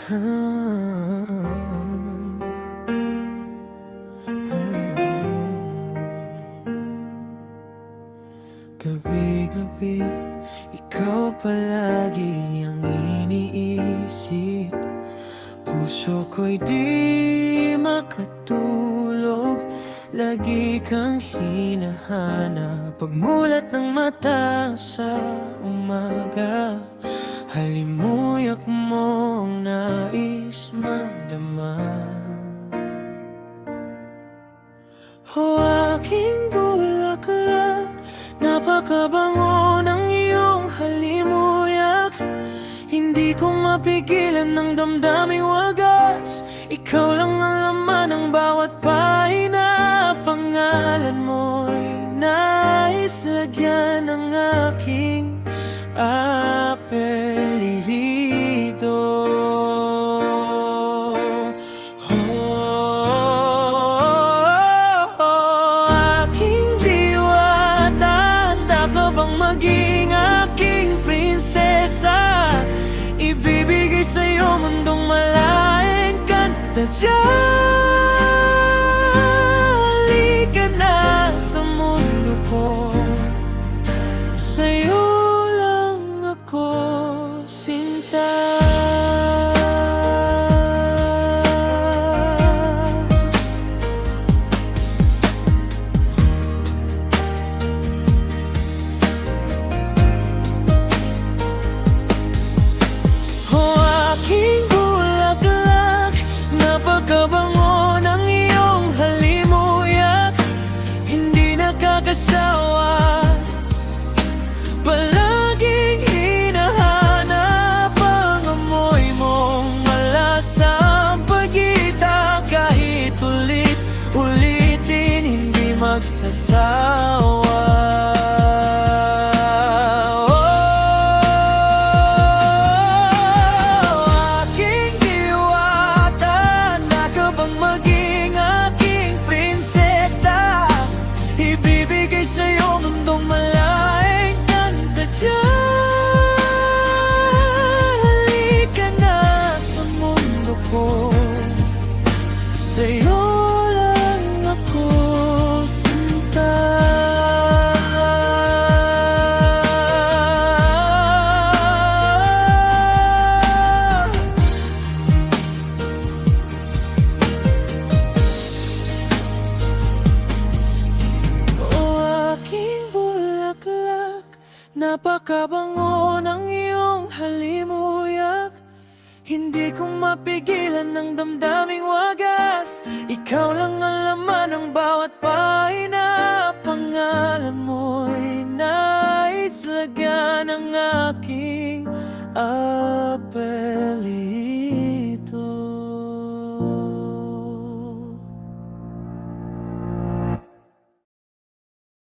Gabi-gabi, ikaw palagi ang iniisip. Puso ko'y di makatulog, lagi kang hinahanap. Pagmulat ng mata sa umaga, halimuyak mo ang nais magdama. O aking bulaklak, napakabango ng iyong halimuyak. Hindi ko mapigilan ng damdaming wagas. Ikaw lang ang laman ng bawat pahina. Pangalan mo'y nais lagyan ng aking apelyido. Aking diwata, handa ka bang maging aking prinsesa? Ibibigay sa'yo mundong malaking ganda. Halika na sa mundo ko, sa'yo lang ako sinta. Napakabango ng iyong halimuyak, hindi nakakasawa. Palaging hinahanap ang amoy mong malasang pagkita. Kahit ulit-ulitin, hindi magsasawa. Ibibigay sa'yo mundong malaking ganda. Halika na sa mundo ko, sa'yo lang ako sinta. Napakabango ng iyong halimuyak, hindi ko mapigilan ng damdaming wagas. Ikaw lang ang laman ng bawat pahina. Pangalan mo'y nais lagyan ng aking